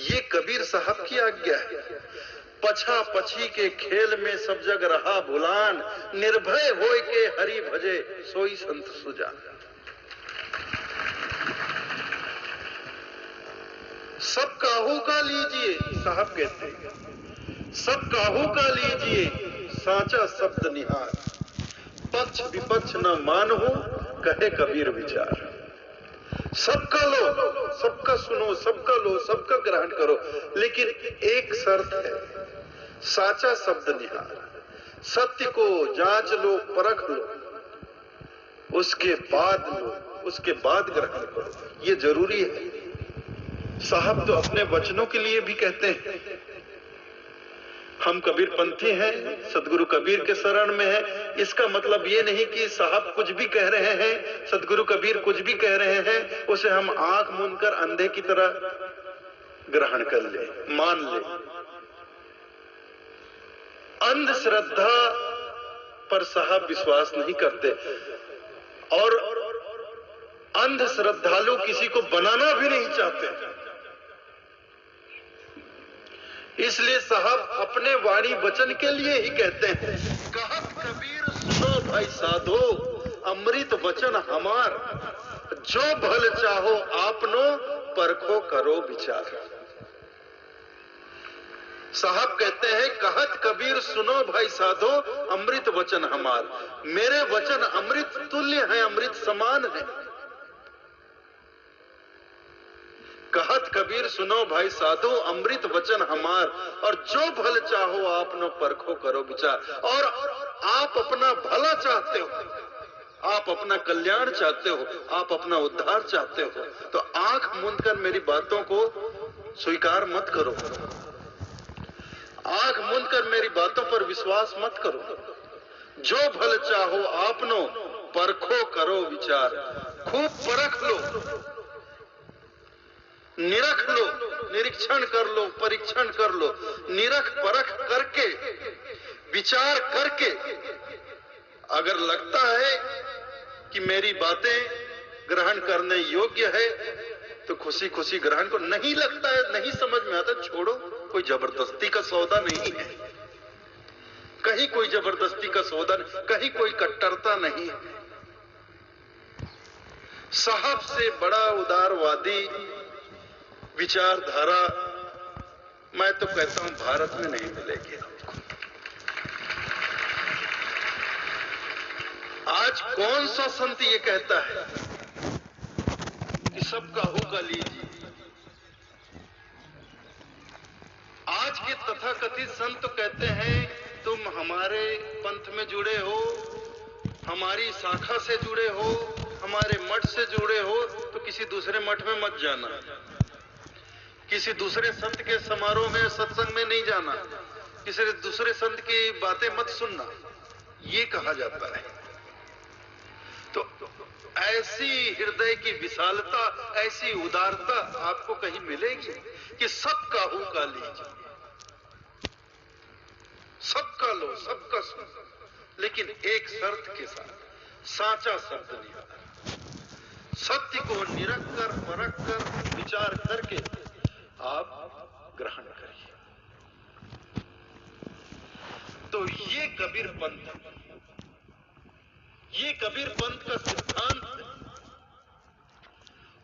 ये कबीर साहब की आज्ञा है। पछा पछी के खेल में सब जग रहा भुलान, निर्भय होय के हरि भजे सोई संत सुजान। सब काहू का लीजिए, साहब कहते हैं, सब काहू का लीजिए साचा शब्द निहार, पक्ष विपक्ष न मानो कहे कबीर विचार। सबका लो, सबका सुनो, सबका लो, सबका ग्रहण करो, लेकिन एक शर्त है, साचा शब्द निहार। सत्य को जांच लो, परख लो, उसके बाद लो, उसके बाद ग्रहण करो, ये जरूरी है। साहब तो अपने वचनों के लिए भी कहते हैं, हम कबीर पंथी हैं, सदगुरु कबीर के शरण में हैं। इसका मतलब ये नहीं कि साहब कुछ भी कह रहे हैं, सदगुरु कबीर कुछ भी कह रहे हैं, उसे हम आंख मूंदकर अंधे की तरह ग्रहण कर ले, मान ले। अंधश्रद्धा पर साहब विश्वास नहीं करते और अंधश्रद्धालु किसी को बनाना भी नहीं चाहते। इसलिए साहब अपने वाणी वचन के लिए ही कहते हैं, कहत कबीर सुनो भाई साधो, अमृत वचन हमार, जो भल चाहो आपनो परखो करो विचार। साहब कहते हैं, कहत कबीर सुनो भाई साधो, अमृत वचन हमार, मेरे वचन अमृत तुल्य है, अमृत समान है। कहत कबीर सुनो भाई साधो, अमृत वचन हमार, और जो भल चाहो आपनो परखो करो विचार। और आप अपना भला चाहते हो, आप अपना कल्याण चाहते हो, आप अपना उद्धार चाहते हो, तो आंख मूंदकर मेरी बातों को स्वीकार मत करो, आंख मूंदकर मेरी बातों पर विश्वास मत करो। जो भल चाहो आपनो परखो करो विचार, खूब परख लो, निरख लो, निरीक्षण कर लो, परीक्षण कर लो, निरख परख करके, विचार करके, अगर लगता है कि मेरी बातें ग्रहण करने योग्य है तो खुशी खुशी ग्रहण को, नहीं लगता है, नहीं समझ में आता, छोड़ो। कोई जबरदस्ती का सौदा नहीं है, कहीं कोई जबरदस्ती का सौदा नहीं, कहीं कोई कट्टरता नहीं है। साहब से बड़ा उदारवादी विचारधारा मैं तो कहता हूं भारत में नहीं मिलेगी आपको। आज कौन सा संत ये कहता है कि सबका होगा लीजिए? आज के तथाकथित संत तो कहते हैं तुम हमारे पंथ में जुड़े हो, हमारी शाखा से जुड़े हो, हमारे मठ से जुड़े हो, तो किसी दूसरे मठ में मत जाना, किसी दूसरे संत के समारोह में सत्संग में नहीं जाना, किसी दूसरे संत की बातें मत सुनना, ये कहा जाता है। तो ऐसी हृदय की विशालता, ऐसी उदारता आपको कहीं मिलेगी कि सबका होगा लीजिए, सबका लो, सबका सुनो, लेकिन एक शर्त के साथ, साचा शब्द निहार। सत्य को निरख कर, परख कर, विचार करके आप ग्रहण करिए। तो ये कबीर पंथ, ये कबीर पंथ का सिद्धांत है,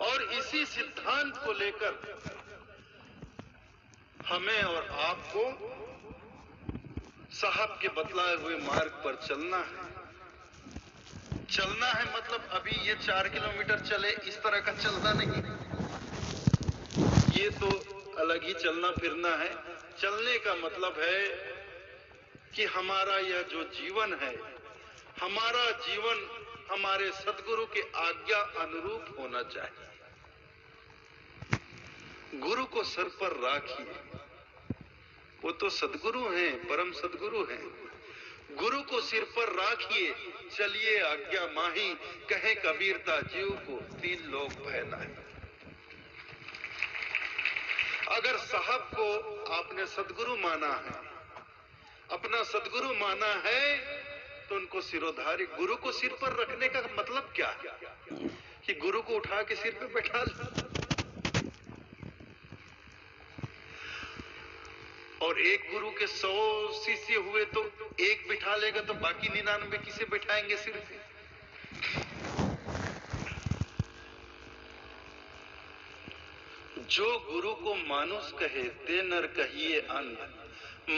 और इसी सिद्धांत को लेकर हमें और आपको साहब के बतलाए हुए मार्ग पर चलना है। चलना है मतलब अभी ये 4 किलोमीटर चले इस तरह का चलना नहीं, ये तो अलग ही चलना फिरना है। चलने का मतलब है कि हमारा यह जो जीवन है, हमारा जीवन हमारे सदगुरु के आज्ञा अनुरूप होना चाहिए। गुरु को सर पर राखिए, वो तो सदगुरु हैं, परम सदगुरु हैं। गुरु को सिर पर राखिए, चलिए आज्ञा माही, कहे कबीरता जीव को 3 लोक भय नाहीं। अगर साहब को आपने सदगुरु माना है, अपना सदगुरु माना है, तो उनको सिरोधारी, गुरु को सिर पर रखने का मतलब क्या है कि गुरु को उठा के सिर पे बैठा लो? और एक गुरु के 100 शिष्य हुए तो एक बिठा लेगा, तो बाकी 99 किसे बिठाएंगे सिर पे? जो गुरु को मानुष कहे ते नर कहिए अंध,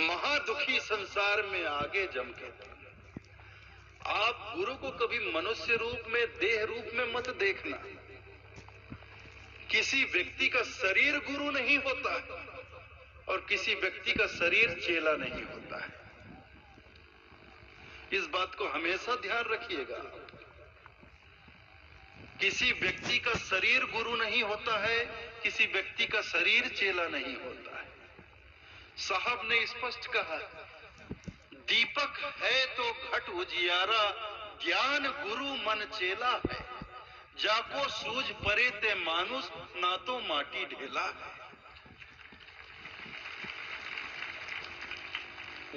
महादुखी संसार में आगे जम के। आप गुरु को कभी मनुष्य रूप में, देह रूप में मत देखना। किसी व्यक्ति का शरीर गुरु नहीं होता और किसी व्यक्ति का शरीर चेला नहीं होता है। इस बात को हमेशा ध्यान रखिएगा। किसी व्यक्ति का शरीर गुरु नहीं होता है, किसी व्यक्ति का शरीर चेला नहीं होता है। साहब ने स्पष्ट कहा, दीपक है तो घट उजियारा, ज्ञान गुरु मन चेला है, जाको सूझ परे ते मानुष, ना तो माटी ढेला है।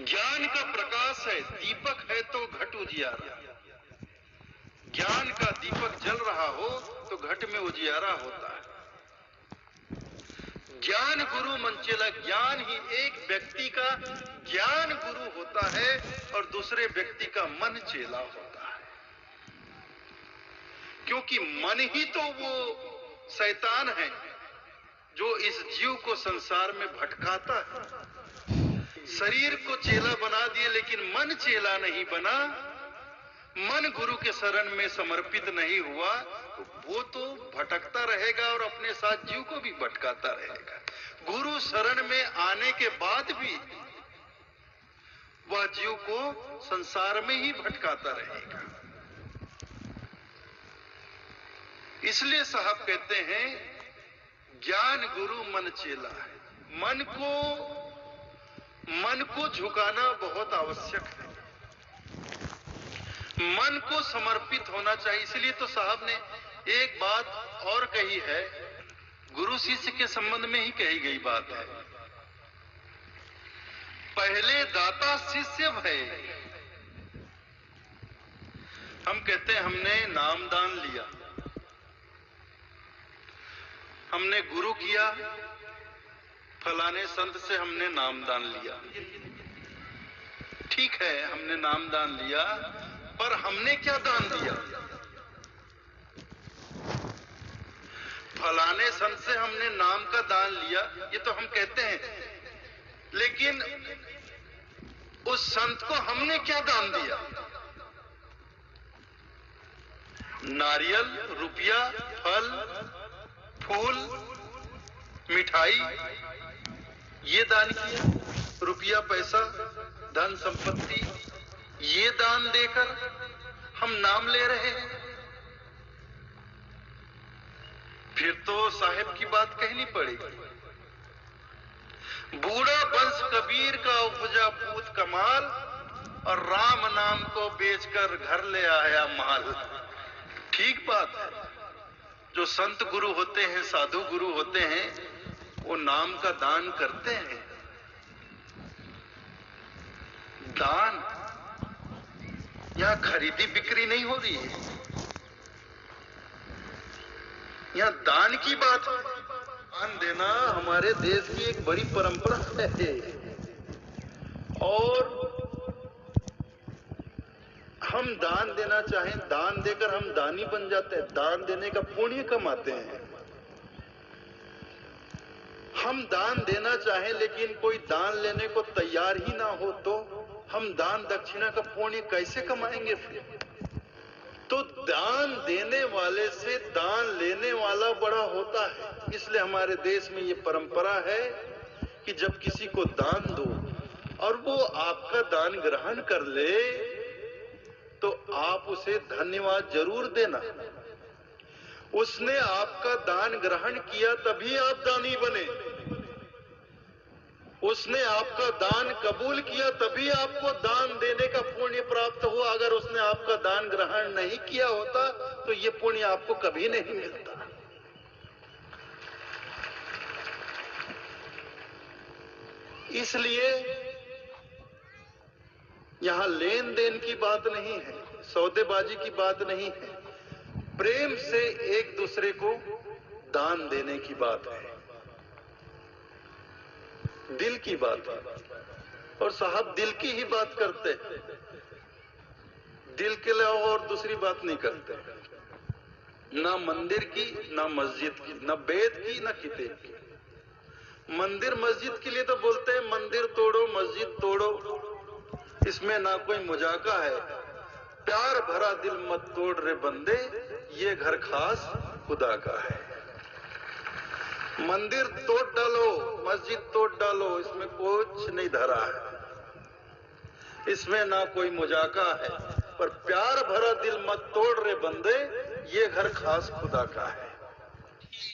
ज्ञान का प्रकाश है, दीपक है तो घट उजियारा। ज्ञान का दीपक जल रहा हो तो घट में उजियारा होता है। ज्ञान गुरु मन चेला, ज्ञान ही एक व्यक्ति का ज्ञान गुरु होता है और दूसरे व्यक्ति का मन चेला होता है। क्योंकि मन ही तो वो शैतान है जो इस जीव को संसार में भटकाता है। शरीर को चेला बना दिए लेकिन मन चेला नहीं बना, मन गुरु के शरण में समर्पित नहीं हुआ, तो वो तो भटकता रहेगा और अपने साथ जीव को भी भटकाता रहेगा। गुरु शरण में आने के बाद भी वह जीव को संसार में ही भटकाता रहेगा। इसलिए साहब कहते हैं, ज्ञान गुरु मन चेला है। मन को झुकाना बहुत आवश्यक है, मन को समर्पित होना चाहिए। इसलिए तो साहब ने एक बात और कही है, गुरु शिष्य के संबंध में ही कही गई बात है, पहले दाता शिष्य भय। हम कहते हैं हमने नामदान लिया, हमने गुरु किया, फलाने संत से हमने नामदान लिया। ठीक है, हमने नामदान लिया, पर हमने क्या दान दिया? फलाने संत से हमने नाम का दान लिया, ये तो हम कहते हैं, लेकिन उस संत को हमने क्या दान दिया? नारियल, रुपया, फल, फूल, मिठाई, ये दान किया। रुपया, पैसा, धन संपत्ति, ये दान देकर हम नाम ले रहे हैं। फिर तो साहिब की बात कहनी पड़ेगी। बूढ़ा वंश कबीर का उपजा पूत कमाल, और राम नाम को बेचकर घर ले आया माल। ठीक बात है, जो संत गुरु होते हैं, साधु गुरु होते हैं, वो नाम का दान करते हैं। दान, यहां खरीदी बिक्री नहीं हो रही है, यहां दान की बात है। दान देना हमारे देश की एक बड़ी परंपरा है, और हम दान देना चाहें, दान देकर हम दानी बन जाते हैं, दान देने का पुण्य कमाते हैं। हम दान देना चाहें लेकिन कोई दान लेने को तैयार ही ना हो, तो हम दान दक्षिणा का पुण्य कैसे कमाएंगे फिर? तो दान देने वाले से दान लेने वाला बड़ा होता है। इसलिए हमारे देश में ये परंपरा है कि जब किसी को दान दो और वो आपका दान ग्रहण कर ले, तो आप उसे धन्यवाद जरूर देना। उसने आपका दान ग्रहण किया तभी आप दानी बने, उसने आपका दान कबूल किया तभी आपको दान देने का पुण्य प्राप्त हुआ। अगर उसने आपका दान ग्रहण नहीं किया होता तो ये पुण्य आपको कभी नहीं मिलता। इसलिए यहां लेन देन की बात नहीं है, सौदेबाजी की बात नहीं है, प्रेम से एक दूसरे को दान देने की बात है। दिल की बात है, और साहब दिल की ही बात करते हैं, दिल के अलावा और दूसरी बात नहीं करते, ना मंदिर की, ना मस्जिद की, ना वेद की, ना किताब की। मंदिर मस्जिद के लिए तो बोलते हैं मंदिर तोड़ो मस्जिद तोड़ो, इसमें ना कोई मजाका है, प्यार भरा दिल मत तोड़ रे बंदे, ये घर खास खुदा का है। मंदिर तोड़ डालो मस्जिद तोड़ डालो, इसमें कुछ नहीं धरा है, इसमें ना कोई मजाका है, पर प्यार भरा दिल मत तोड़ रे बंदे, ये घर खास खुदा का है।